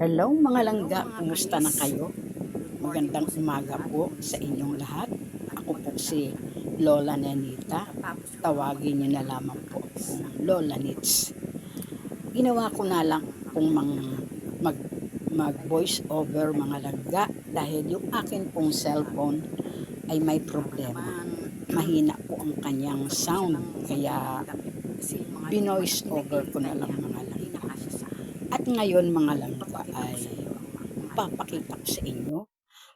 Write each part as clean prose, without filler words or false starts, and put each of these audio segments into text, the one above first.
Hello mga langga, kumusta na kayo? Magandang umaga po sa inyong lahat. Ako po si Lola Nenita. Tawagin niyo na lamang po akong Lola Nits. Ginawa ko na lang pong mag voice over mga langga dahil yung akin pong cellphone ay may problema. Mahina po ang kanyang sound kaya binoice over ko na lang mga langga. At ngayon mga langga ay papakita ko sa inyo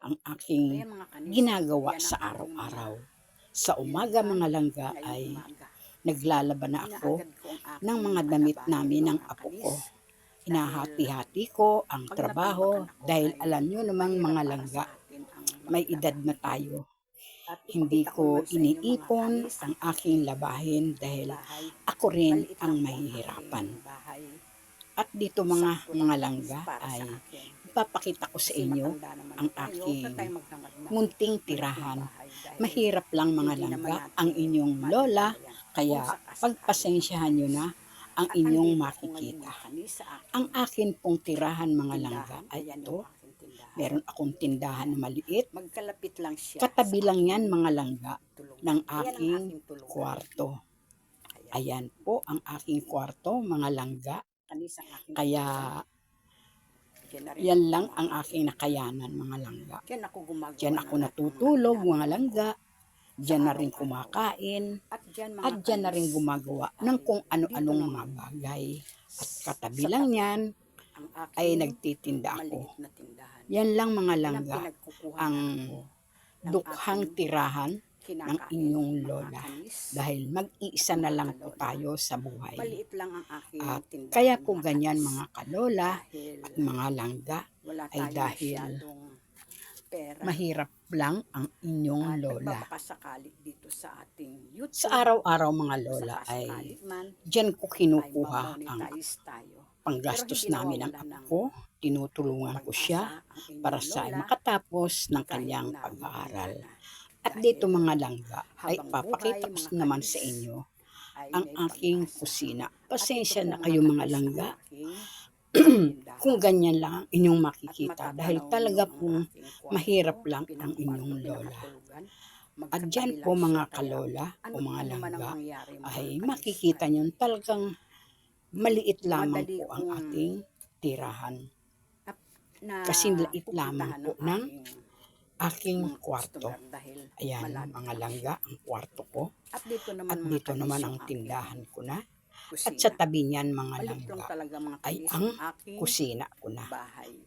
ang aking ginagawa sa araw-araw. Sa umaga mga langga ay naglalaban na ako ng mga damit namin ng apo ko. Hinahati-hati ko ang trabaho dahil alam nyo namang mga langga, may edad na tayo. Hindi ko iniipon ang aking labahin dahil ako rin ang mahihirapan. At dito mga langga ay ipapakita ko sa inyo ang aking munting tirahan. Mahirap lang mga langga ang inyong lola, kaya pagpasensyahan nyo na ang inyong makikita. Ang akin pong tirahan mga langga ay ito. Meron akong tindahan na maliit. Katabi lang yan mga langga ng aking kwarto. Ayan po ang aking kwarto mga langga. Kaya yan lang ang aking nakayanan mga langga. Diyan ako natutulog mga langga. Diyan na rin kumakain. At diyan na rin gumagawa ng kung ano-anong mga bagay. At katabi lang yan ay nagtitinda ako. Yan lang mga langga ang dukhang tirahan ng inyong lola. Dahil mag-iisa na lang po tayo sa buhay. At kaya po ganyan mga kalola at mga langga ay dahil mahirap lang ang inyong lola. Sa araw-araw mga lola ay dyan ko kinukuha ang panggastos namin ng apo ko. Tinutulungan ko siya para sa makatapos ng kanyang pag-aaral. At dito mga langga ay papakita ko naman sa inyo ang aking kusina. Pasensya na kayo mga langga kung ganyan lang ang inyong makikita dahil talaga pong mahirap lang ang inyong lola. At dyan po mga kalola o mga langga ay makikita nyo talagang maliit lamang po ang ating tirahan. Kasi liit lamang po ng aking kwarto. Ayan mga langga ang kwarto ko. At dito naman ang tindahan ko na. At sa tabi niyan mga langga ay ang kusina ko na.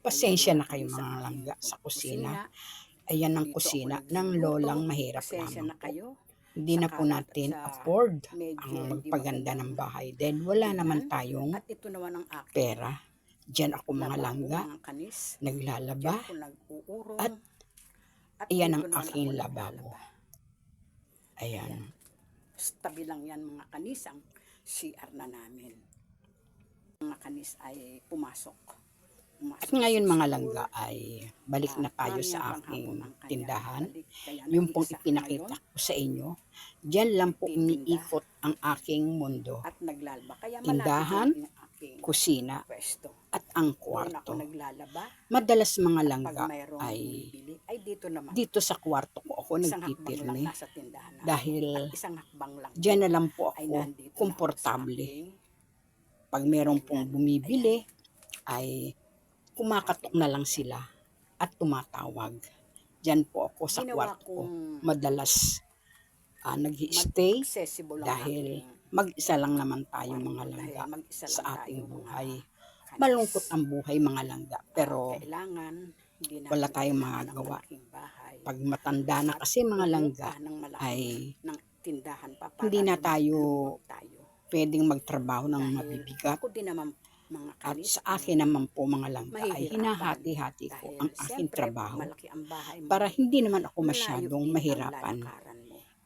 Pasensya na kayo mga langga sa kusina. Ayan ang kusina ng lolang mahirap lamang po. Hindi na po natin afford ang magpaganda ng bahay dahil wala naman tayong pera. Diyan ako mga langga naglalaba at ayan ang aking lababo. Ayan. Tabi lang yan mga kanis ang CR na namin. Mga kanis ay pumasok. At ngayon mga langga ay balik na tayo sa aking tindahan. Yung pong ipinakita ko sa inyo. Diyan lang po umiikot ang aking mundo. Tindahan, kusina, at ang kwarto. Madalas mga langga ay dito sa kwarto ko ako nagtitirni dahil diyan na lang po ako komportable. Pag meron pong bumibili ay kumakatok na lang sila at tumatawag. Diyan po ako sa kwarto ko madalas nag-i-stay dahil mag-isa lang naman tayo mga langga sa ating buhay. Malungkot ang buhay mga langga pero wala tayong magagawa. Pag matanda na kasi mga langga ay hindi na tayo pwedeng magtrabaho ng mabibigat. At sa akin naman po mga langga ay hinahati-hati ko ang aking trabaho para hindi naman ako masyadong mahirapan.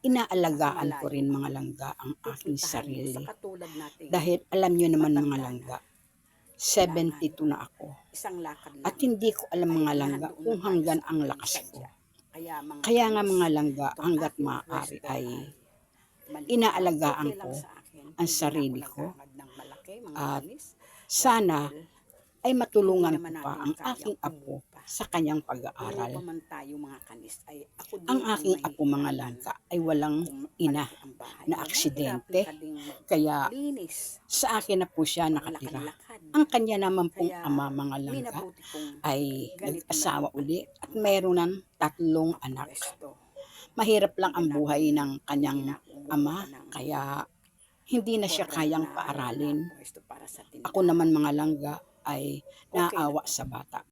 Inaalagaan ko rin mga langga ang aking sarili. Dahil alam nyo naman mga langga, 72 na ako. At hindi ko alam mga langga kung hanggang ang lakas ko. Kaya nga mga langga hanggat maaari ay inaalagaan ko ang sarili ko. At sana ay matulungan ko pa ang aking apo sa kanyang pag-aaral. Ang aking apo mga langka ay walang ina na aksidente, kaya sa akin na po siya nakatira. Ang kanya naman pong ama mga langka ay nag-asawa uli at meron ng 3 anak. Mahirap lang ang buhay ng kanyang ama, kaya hindi na siya kayang paaralin. Ako naman mga langga ay naawa sa bata.